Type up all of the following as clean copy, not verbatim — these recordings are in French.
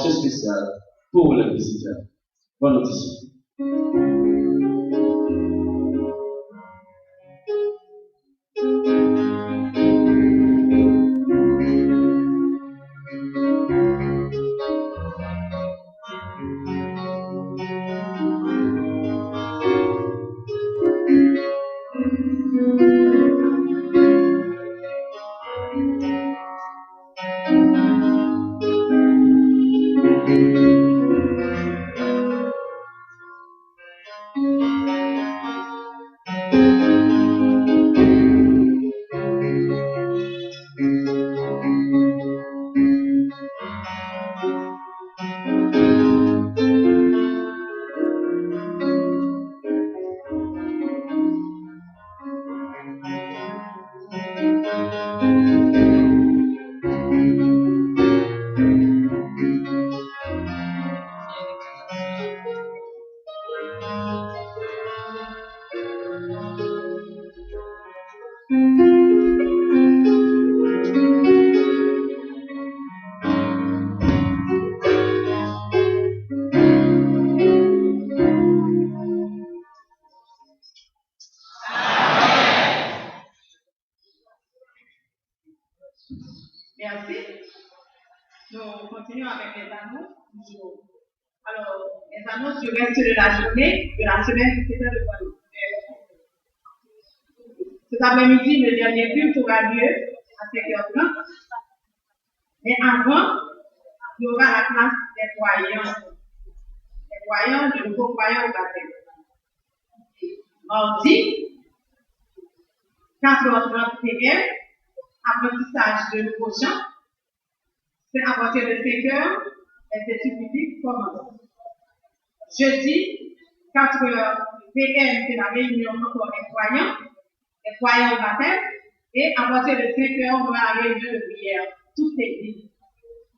marché spécial pour les visiteurs. Bonne audition. Merci. Nous continuons avec les annonces. Alors, les annonces du reste de la journée, de la semaine, c'était le bon. Cet après-midi, le dernier culte aura lieu à 5h30. Mais avant, il y aura la classe des croyants. Les croyants, de nouveaux croyants au baptême. Mardi, 4h30 PM, apprentissage de nouveaux chants. C'est à partir de 5h, les études bibliques commencent. Jeudi, 4h PM, c'est la réunion encore des croyants au baptême. Et à partir de 5h, on aura la réunion de prière. Toute l'église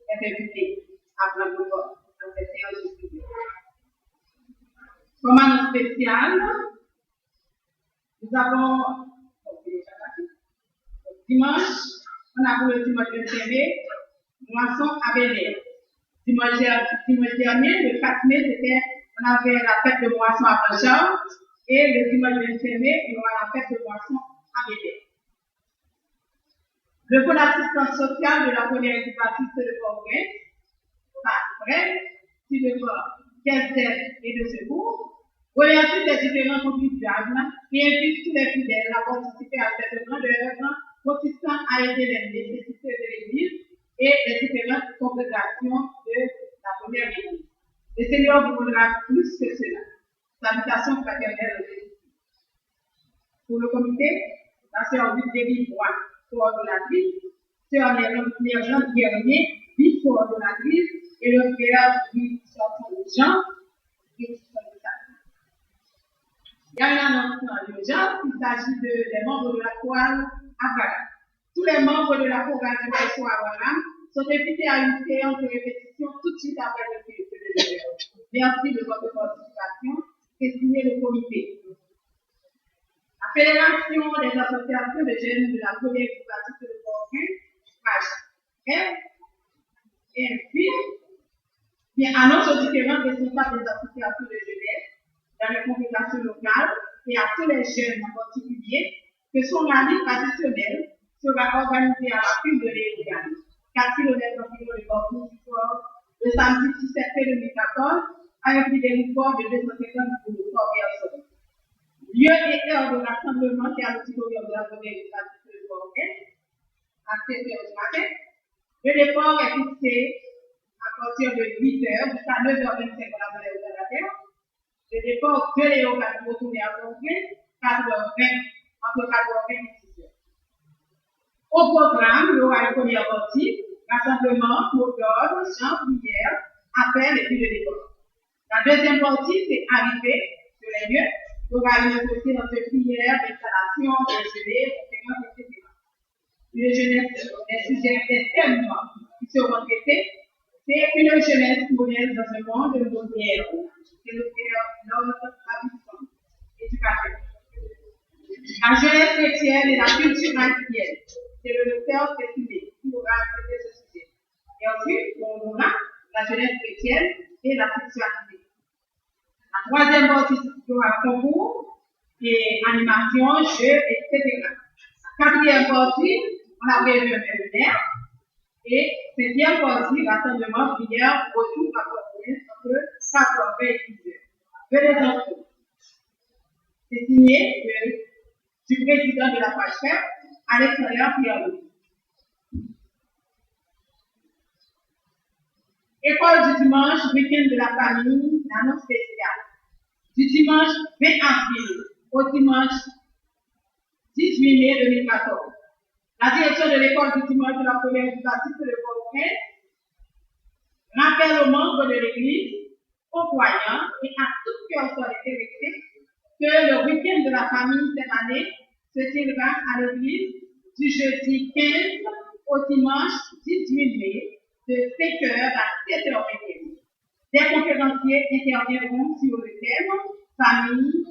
est invitée à prendre le corps dans cette séance de prière. Comme annonce spéciale, nous avons dimanche, on a pour le dimanche 25 mai, moisson à Bénin. Dimanche dernier, le 4 mai, on avait la fête de moisson à Blanchard. Et le dimanche 25 mai, on aura la fête de moisson à Bénin. Le pôle d'assistance sociale de la première du baptiste de Port-au-Prince, après, si le corps, caisse d'aide et de secours, oriente les différents contribuables et invite tous les fidèles à participer à cette grande œuvre consistant à aider les nécessités de l'Église et les différentes congrégations de la première Église. Le Seigneur vous donnera plus que cela. Salutations fraternelles aux Églises. Pour le comité, la sœur Ludivine Roy, coordonnatrice, sœur Nérjante Guerrier, vice-coordonnatrice, et le frère Jean, vice-coordonnateur. Il y a une annonce urgente, il s'agit des membres de la chorale Abraham. Tous les membres de la chorale du Maïso Abraham sont invités à une séance de répétition tout de suite après le culte de l'heure. Merci de votre participation et signez le comité. La Fédération des associations de jeunes de la première baptiste de Port-au-Prince, et puis, annonce aux différents responsables des associations de jeunesse dans les congrégations locales et à tous les jeunes en particulier que son année traditionnelle sera organisée à la fin de l'Église, 4 km environ de parcours du port, le samedi 6 septembre 2014, à un prix de l'effort de 250 € par personne. Lieu et heure de rassemblement est à l'auditorium de la première du baptiste de Port-au-Prince, à 7h du matin. Le départ est fixé à partir de 8h jusqu'à 9h25 pour la valeur de la terre. Le départ de Léo va retourner à Port-au-Prince, 4h20, entre 4h20 et 6h. Au programme, il y aura une première partie, rassemblement, mot d'ordre, chant, prière, appel et puis le départ. La deuxième partie, c'est arriver sur les lieux. Il y aura une séance de prière, d'installation, de jeûner, conférence, etc. Une jeunesse, des sujets extrêmement qui seront traités. C'est une jeunesse modèle dans un monde de modèle. C'est le frère notre tradition éducateur. La jeunesse chrétienne et la culture haïtienne. C'est le docteur Pétumé qui aura traité ce sujet. Et ensuite, on aura la jeunesse chrétienne et la sexualité. La troisième partie, il y aura concours et animation, jeux, etc. La quatrième partie, on a prévu un webinaire. Et cinquième partie, rassemblement, prière, retour à Port-au-Prince, entre 4h et 10h. Venez en tout. C'est signé du président de la page FEP, à l'extérieur Pierre-Louis. École du dimanche, week-end de la famille, l'annonce spéciale. Du dimanche 20 avril au dimanche 18 mai 2014. La direction de l'école du dimanche de la première du baptiste de Port-au-Prince rappelle aux membres de l'église, aux croyants et à toute personne intéressée que le week-end de la famille cette année se tiendra à l'église du jeudi 15 au dimanche 18 mai de 5h à 7h20. Des conférenciers interviendront sur le thème famille,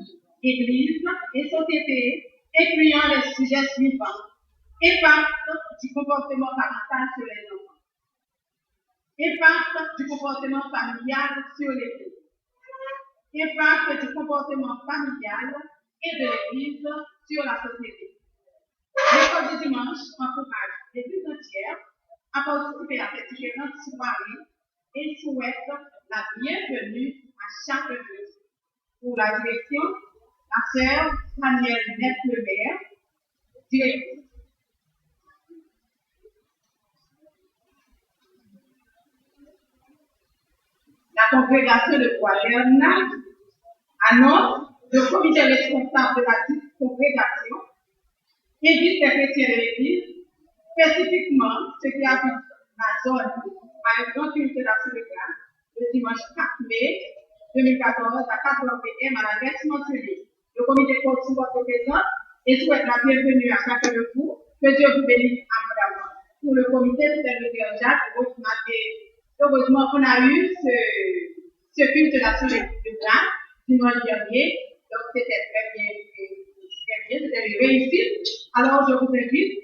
église et société, incluant les sujets suivants. Impact du comportement parental sur les enfants. Impact du comportement familial sur l'église. Impact du comportement familial et de l'église sur la société. L'école du dimanche encourage l'église entière à participer à ces différentes soirées et souhaite la bienvenue à chaque jeudi. Pour la direction, la sœur Danielle Neff-Lebert, directrice. La congrégation de Croix-Bernard annonce le comité responsable de la congrégation invite les chrétiens de l'église, spécifiquement ceux qui habitent la zone à une grande culte nationale le dimanche 4 mai 2014 à 4h PM à l'adresse mentionnée. Le comité compte sur votre présence et souhaite la bienvenue à chacun de vous. Que Dieu vous bénisse abondamment. Pour le comité, c'est le Père Jacques. Heureusement qu'on a eu ce culte national dimanche dernier. Donc c'était très bien, c'était une réussite. Alors je vous invite,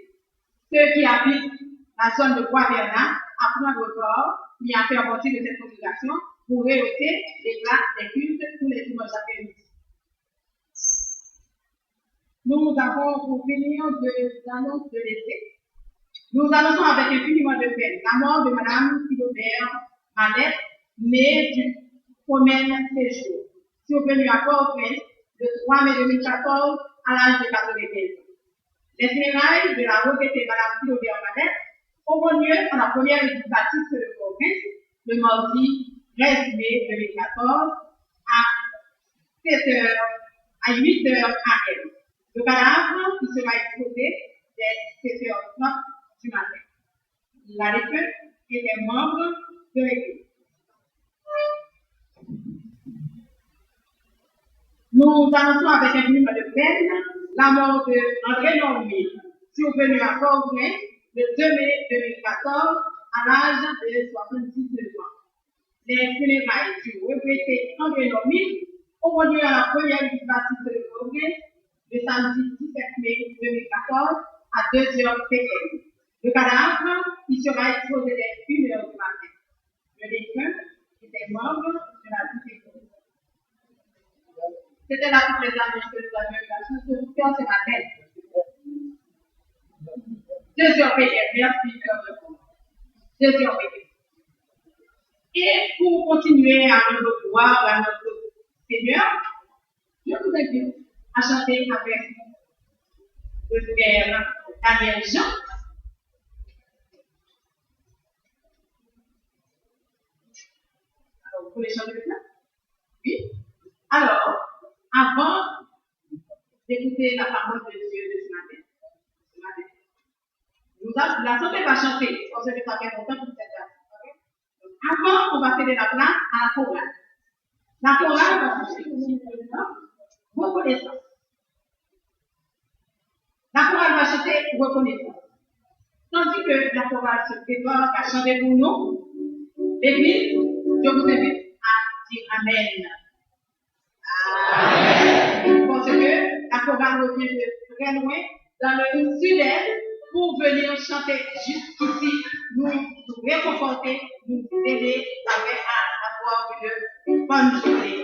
ceux qui habitent la zone de Croix-Bernard, à prendre le corps et à faire partie de cette congrégation pour rehausser les plats des cultes tous les dimanches après-midi. Nous avons pour finir l'annonce de l'essai. Nous annonçons avec infiniment de peine la mort de Mme Philobert Malette, née du Promène Séjour, survenue à Port-au-Prince le 3 mai 2014 à l'âge de 95 ans. Les funérailles de la regrettée Mme Philobert Malette auront lieu à la première église baptiste de Port-au-Prince le mardi 13 mai 2014 à 7h, à 8h AM. Le cadavre qui sera exposé dès 7h30 du matin. La défunte était membre de l'église. Nous annonçons avec un minimum de peine la mort de André Normé, survenu à Port-au-Prince le 2 mai 2014 à l'âge de 79 ans. Les funérailles du regretté André Normé auront lieu à la première église baptiste de Port-au-Prince le samedi 17 mai 2014 à 2h PM. Le cadavre qui sera exposé dès 1h du matin. Le défunt était membre de la vie. C'était là toutes les annonces que nous avions eu la chance de vous faire ce matin. 2h PM, merci de 2h PM. Et pour continuer à rendre gloire à notre Seigneur, je vous invite à chanter avec le frère Daniel Jean. Alors, vous voulez chanter maintenant? Oui. Alors, avant d'écouter la parole de Dieu de ce matin, la santé va chanter, parce que ça fait longtemps pour cette date. Avant, on va céder la place à la chorale. La chorale va chanter reconnaissance. La chorale va chanter reconnaissance. Tandis que la chorale se prépare à chanter pour nous, l'église, je vous invite à dire Amen. Amen. Parce que la chorale revient de très loin, dans le sud-est, pour venir chanter jusqu'ici, nous réconforter, nous aider à avoir une bonne journée.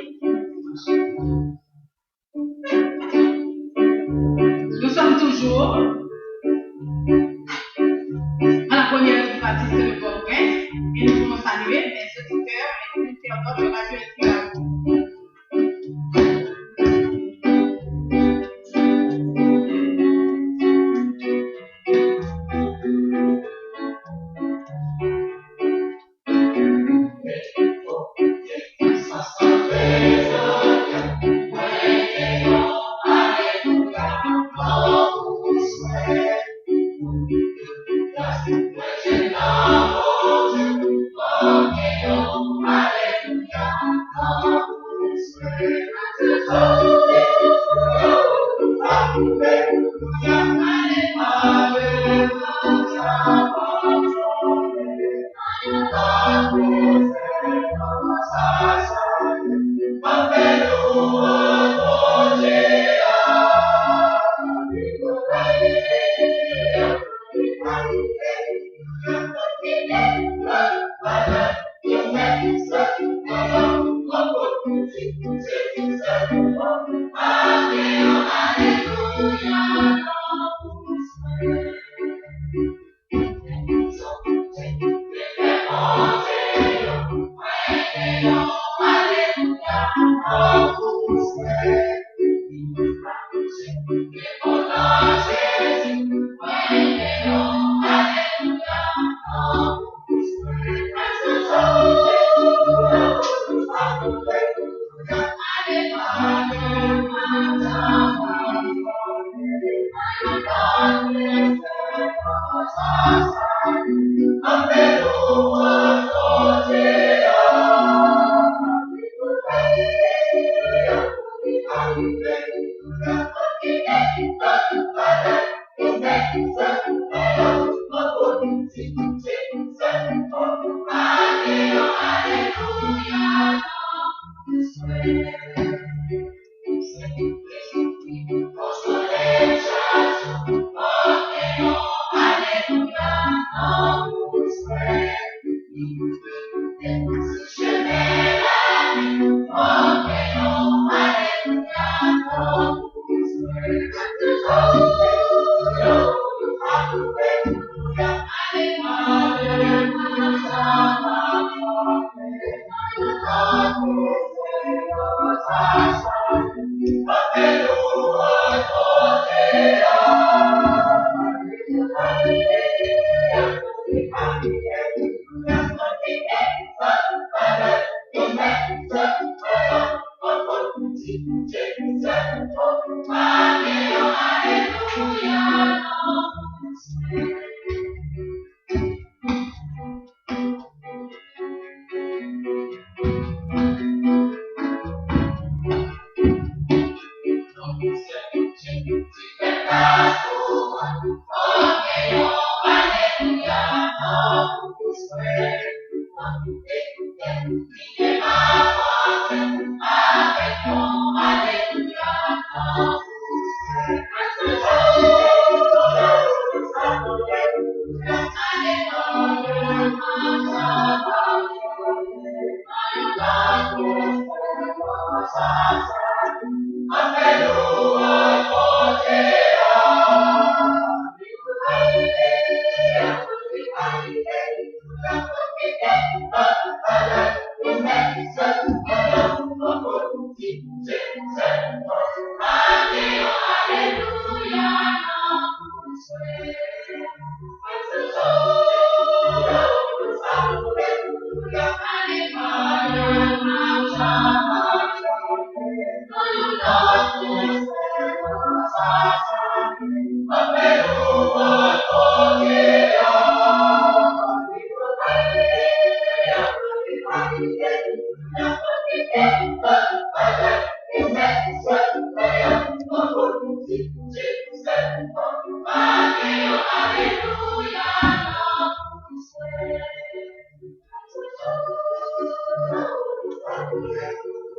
Nous sommes toujours à la première partie de le congrès et nous voulons saluer les auditeurs et les internautes de Radio Inspiration.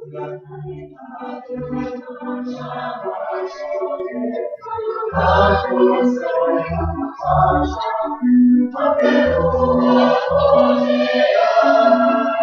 Thank you.